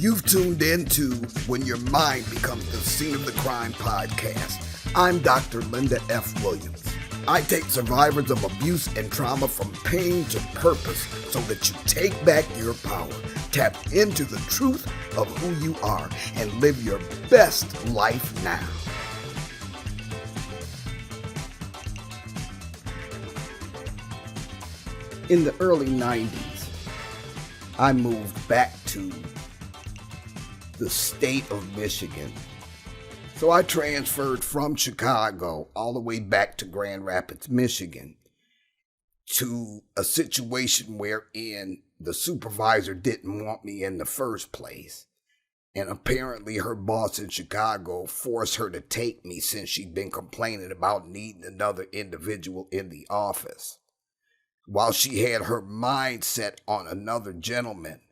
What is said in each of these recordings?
You've tuned in to When Your Mind Becomes the Scene of the Crime podcast. I'm Dr. Linda F. Williams. I take survivors of abuse and trauma from pain to purpose so that you take back your power, tap into the truth of who you are, and live your best life now. In the early 90s, I moved back to the state of Michigan. So I transferred from Chicago all the way back to Grand Rapids, Michigan, to a situation wherein the supervisor didn't want me in the first place. And apparently her boss in Chicago forced her to take me since she'd been complaining about needing another individual in the office. While she had her mind set on another gentleman,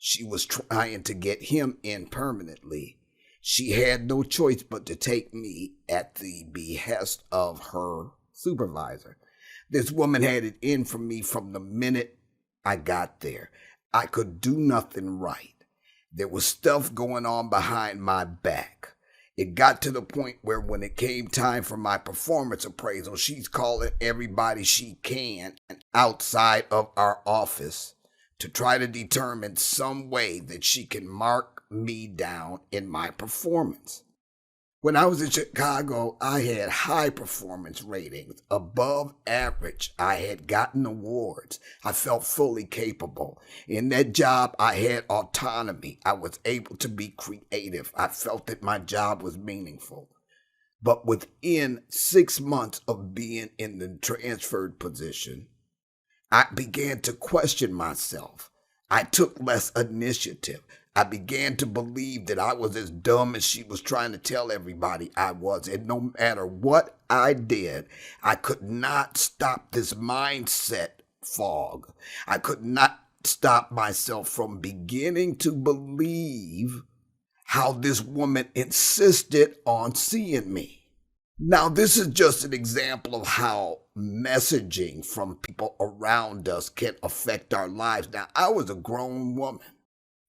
she was trying to get him in permanently. She had no choice but to take me at the behest of her supervisor. This woman had it in for me from the minute I got there. I could do nothing right. There was stuff going on behind my back. It got to the point where when it came time for my performance appraisal, she's calling everybody she can outside of our office to try to determine some way that she can mark me down in my performance. When I was in Chicago, I had high performance ratings, above average. I had gotten awards. I felt fully capable. In that job, I had autonomy. I was able to be creative. I felt that my job was meaningful. But within 6 months of being in the transferred position, I began to question myself. I took less initiative. I began to believe that I was as dumb as she was trying to tell everybody I was. And no matter what I did, I could not stop this mindset fog. I could not stop myself from beginning to believe how this woman insisted on seeing me. Now, this is just an example of how messaging from people around us can affect our lives. Now, I was a grown woman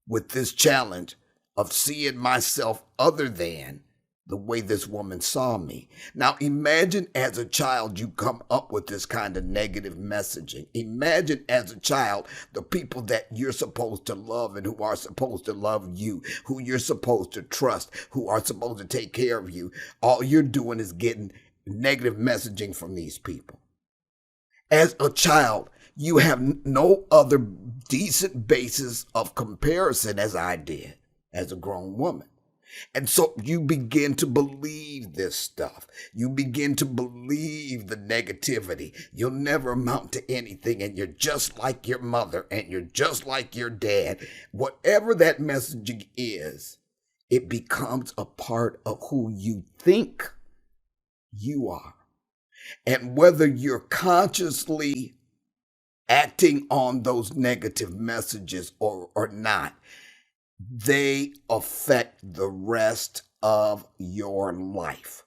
with this challenge of seeing myself other than the way this woman saw me. Now, imagine as a child you come up with this kind of negative messaging. Imagine as a child the people that you're supposed to love and who are supposed to love you, who you're supposed to trust, who are supposed to take care of you. All you're doing is getting negative messaging from these people. As a child, you have no other decent basis of comparison as I did as a grown woman. And so you begin to believe this stuff. You begin to believe the negativity. You'll never amount to anything, and you're just like your mother, and you're just like your dad. Whatever that messaging is, it becomes a part of who you think you are. And whether you're consciously acting on those negative messages or not, they affect the rest of your life.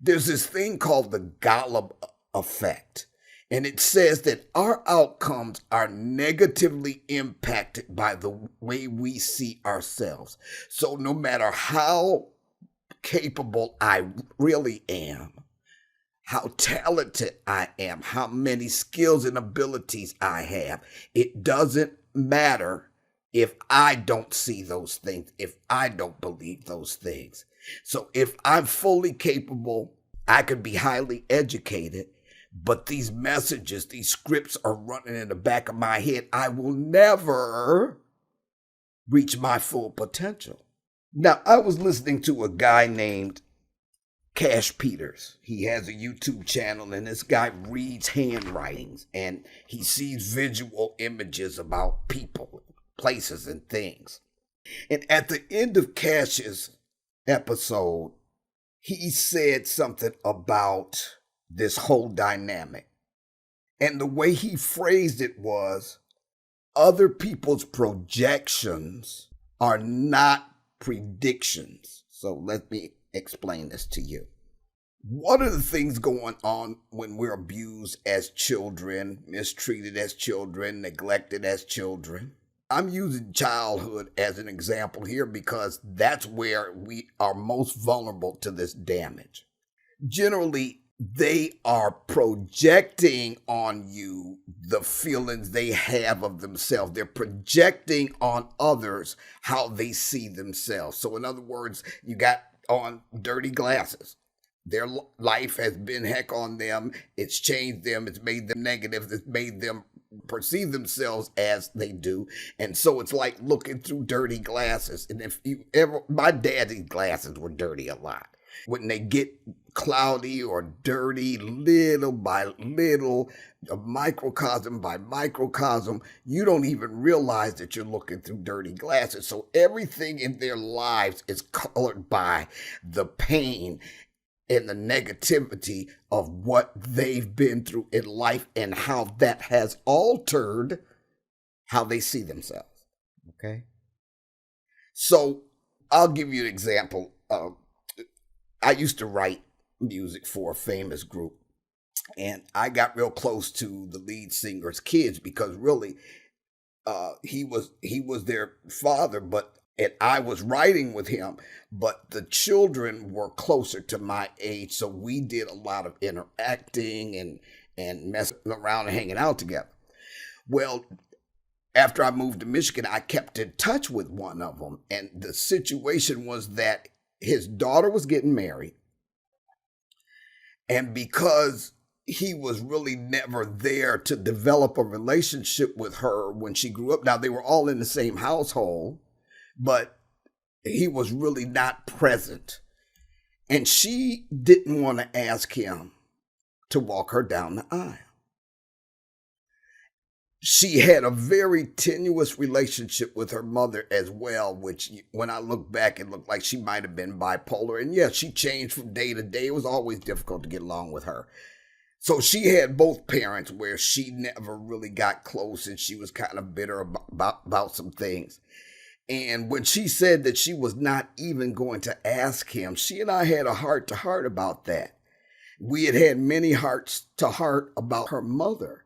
There's this thing called the Golem Effect, and it says that our outcomes are negatively impacted by the way we see ourselves. So no matter how capable I really am, how talented I am, how many skills and abilities I have, it doesn't matter if I don't see those things, if I don't believe those things. So if I'm fully capable, I could be highly educated, but these messages, these scripts are running in the back of my head. I will never reach my full potential. Now, I was listening to a guy named Cash Peters. He has a YouTube channel, and this guy reads handwritings, and he sees visual images about people, places, and things. And at the end of Cash's episode, he said something about this whole dynamic. And the way he phrased it was, other people's projections are not predictions. So let me explain this to you. One of the things going on when we're abused as children, mistreated as children, neglected as children, I'm using childhood as an example here because that's where we are most vulnerable to this damage. Generally, they are projecting on you the feelings they have of themselves. They're projecting on others how they see themselves. So, in other words, you got on dirty glasses. Their life has been heck on them. It's changed them. It's made them negative. It's made them perceive themselves as they do. And so it's like looking through dirty glasses. And if you ever, my dad's glasses were dirty a lot. When they get cloudy or dirty, little by little, microcosm by microcosm, you don't even realize that you're looking through dirty glasses. So everything in their lives is colored by the pain and the negativity of what they've been through in life and how that has altered how they see themselves. Okay? So I'll give you an example. I used to write music for a famous group, and I got real close to the lead singer's kids because really he was their father, and I was writing with him, but the children were closer to my age, so we did a lot of interacting and messing around and hanging out together. Well, after I moved to Michigan, I kept in touch with one of them, and the situation was that his daughter was getting married, and because he was really never there to develop a relationship with her when she grew up. Now, they were all in the same household, but he was really not present. And she didn't want to ask him to walk her down the aisle. She had a very tenuous relationship with her mother as well, which when I look back, it looked like she might have been bipolar. And yeah, she changed from day to day. It was always difficult to get along with her. So she had both parents where she never really got close and she was kind of bitter about some things. And when she said that she was not even going to ask him, she and I had a heart-to-heart about that. We had many hearts-to-heart about her mother.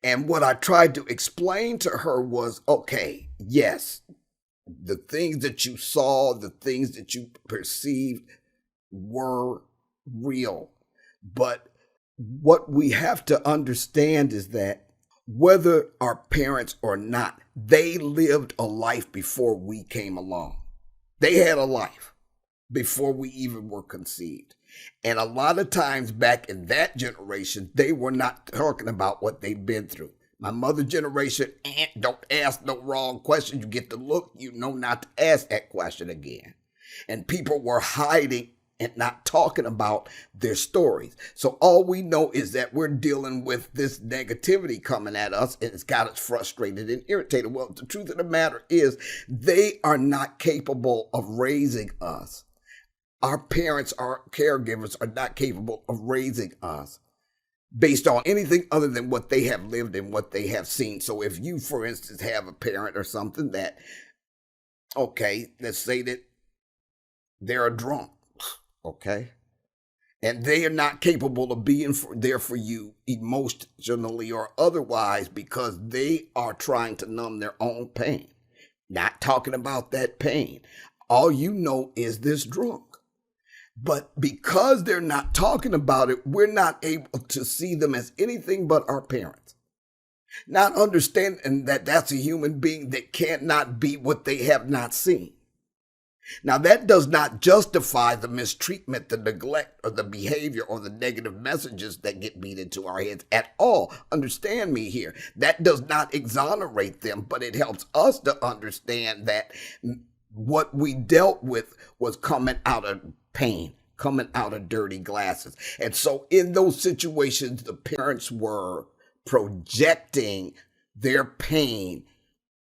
And what I tried to explain to her was, okay, yes, the things that you saw, the things that you perceived were real. But what we have to understand is that whether our parents or not, they lived a life before we came along. They had a life before we even were conceived. And a lot of times back in that generation, they were not talking about what they've been through. My mother's generation, don't ask no wrong question. You get the look, you know not to ask that question again. And people were hiding and not talking about their stories. So all we know is that we're dealing with this negativity coming at us, and it's got us frustrated and irritated. Well, the truth of the matter is they are not capable of raising us. Our parents, our caregivers are not capable of raising us based on anything other than what they have lived and what they have seen. So if you, for instance, have a parent or something that, okay, let's say that they're a drunk, okay, and they are not capable of being there for you emotionally or otherwise because they are trying to numb their own pain, not talking about that pain. All you know is this drunk. But because they're not talking about it, we're not able to see them as anything but our parents. Not understanding that that's a human being that cannot be what they have not seen. Now, that does not justify the mistreatment, the neglect, or the behavior, or the negative messages that get beat into our heads at all. Understand me here. That does not exonerate them, but it helps us to understand that what we dealt with was coming out of pain, coming out of dirty glasses. And so in those situations, the parents were projecting their pain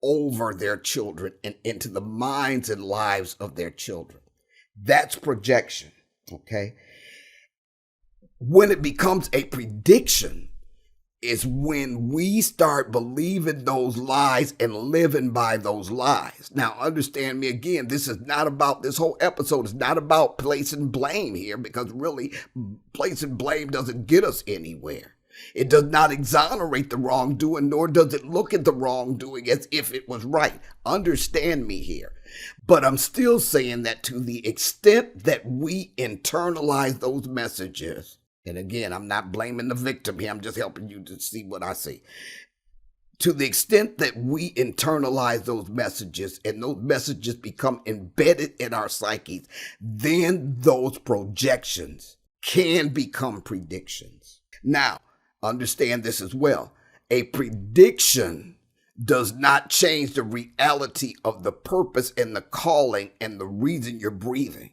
over their children and into the minds and lives of their children. That's projection, okay? When it becomes a prediction is when we start believing those lies and living by those lies. Now, understand me again, this whole episode is not about placing blame here, because really placing blame doesn't get us anywhere. It does not exonerate the wrongdoing, nor does it look at the wrongdoing as if it was right. Understand me here. But I'm still saying that to the extent that we internalize those messages, and again, I'm not blaming the victim here, I'm just helping you to see what I see. To the extent that we internalize those messages and those messages become embedded in our psyches, then those projections can become predictions. Now, understand this as well. A prediction does not change the reality of the purpose and the calling and the reason you're breathing.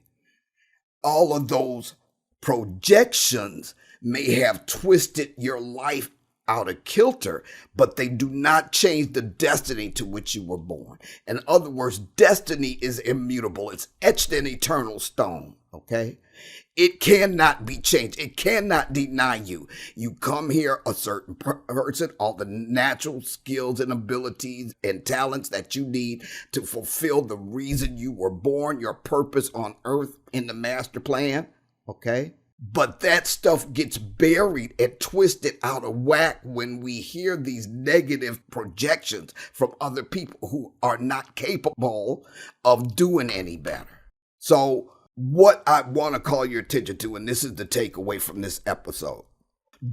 All of those projections may have twisted your life out of kilter, but they do not change the destiny to which you were born. In other words, destiny is immutable. It's etched in eternal stone, okay? It cannot be changed. It cannot deny you. You come here a certain person, all the natural skills and abilities and talents that you need to fulfill the reason you were born, your purpose on earth in the master plan, okay? But that stuff gets buried and twisted out of whack when we hear these negative projections from other people who are not capable of doing any better. So what I want to call your attention to, and this is the takeaway from this episode,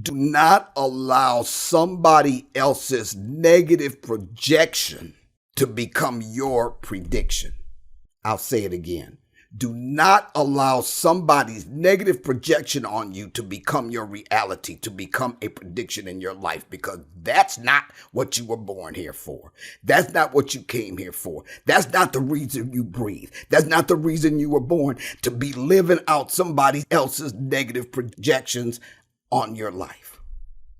do not allow somebody else's negative projection to become your prediction. I'll say it again. Do not allow somebody's negative projection on you to become your reality, to become a prediction in your life, because that's not what you were born here for. That's not what you came here for. That's not the reason you breathe. That's not the reason you were born, to be living out somebody else's negative projections on your life.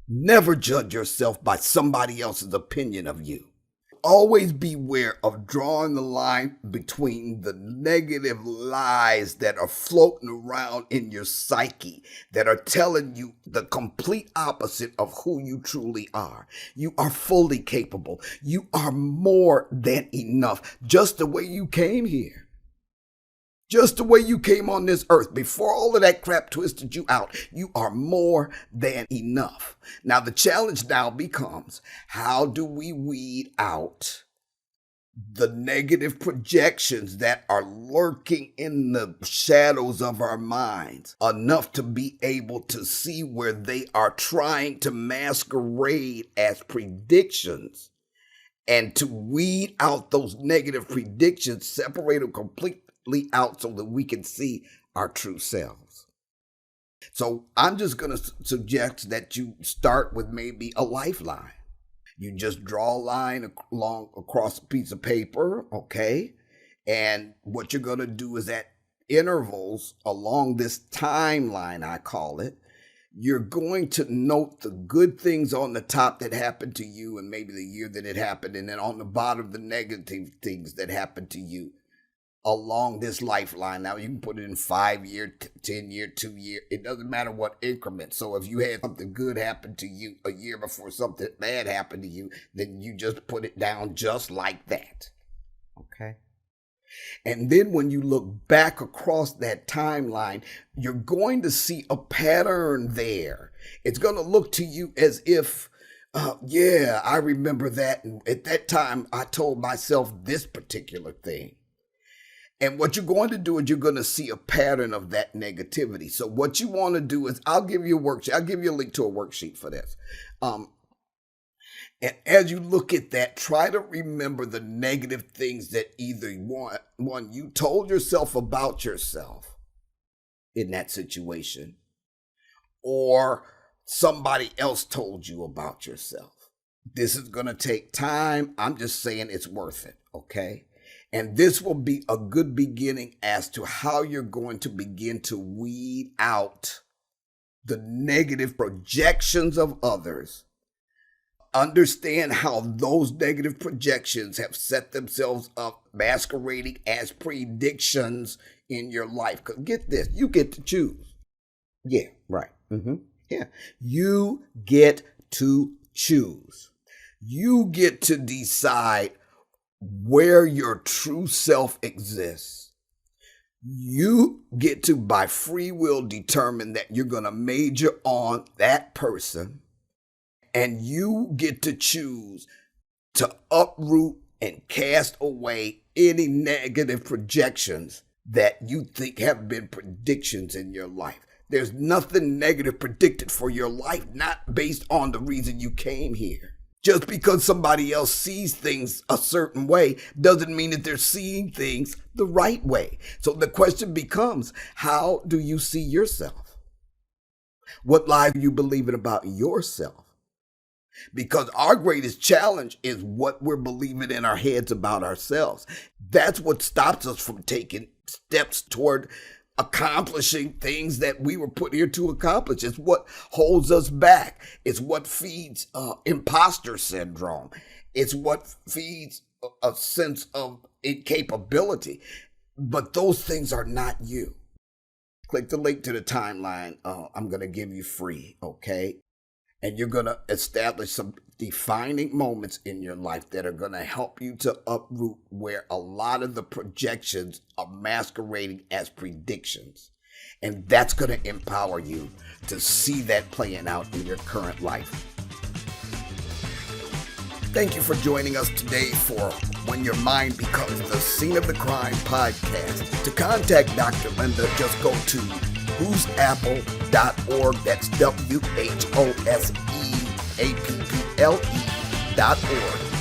Never judge yourself by somebody else's opinion of you. Always beware of drawing the line between the negative lies that are floating around in your psyche that are telling you the complete opposite of who you truly are. You are fully capable. You are more than enough, just the way you came here. Just the way you came on this earth, before all of that crap twisted you out, you are more than enough. Now, the challenge now becomes, how do we weed out the negative projections that are lurking in the shadows of our minds enough to be able to see where they are trying to masquerade as predictions, and to weed out those negative predictions, separate them completely out so that we can see our true selves. So I'm just going to suggest that you start with maybe a lifeline. You just draw a line across a piece of paper, okay? And what you're going to do is at intervals along this timeline, I call it, you're going to note the good things on the top that happened to you and maybe the year that it happened, and then on the bottom, the negative things that happened to you along this lifeline. Now, you can put it in 5-year, 10-year, 2-year. It doesn't matter what increment. So if you had something good happen to you a year before something bad happened to you, then you just put it down just like that. Okay? And then when you look back across that timeline, you're going to see a pattern there. It's going to look to you as if, yeah, I remember that. And at that time, I told myself this particular thing. And what you're going to do is you're going to see a pattern of that negativity. So what you want to do is, I'll give you a worksheet. I'll give you a link to a worksheet for this. And as you look at that, try to remember the negative things that either one you told yourself about yourself in that situation, or somebody else told you about yourself. This is going to take time. I'm just saying it's worth it, okay? And this will be a good beginning as to how you're going to begin to weed out the negative projections of others. Understand how those negative projections have set themselves up masquerading as predictions in your life. Because get this, you get to choose. Yeah, right. Yeah, you get to choose. You get to decide where your true self exists. You get to, by free will, determine that you're going to major on that person And you get to choose to uproot and cast away any negative projections that you think have been predictions in your life. There's nothing negative predicted for your life, not based on the reason you came here. Just because somebody else sees things a certain way doesn't mean that they're seeing things the right way. So the question becomes, how do you see yourself? What lie are you believing about yourself? Because our greatest challenge is what we're believing in our heads about ourselves. That's what stops us from taking steps toward accomplishing things that we were put here to accomplish. It's what holds us back. It's what feeds imposter syndrome. It's what feeds a sense of incapability. But those things are not you. Click the link to the timeline. I'm going to give you free, okay? And you're going to establish some defining moments in your life that are going to help you to uproot where a lot of the projections are masquerading as predictions. And that's going to empower you to see that playing out in your current life. Thank you for joining us today for When Your Mind Becomes the Scene of the Crime podcast. To contact Dr. Linda, just go to whosapple.org. That's WHOSEAPPLE.org.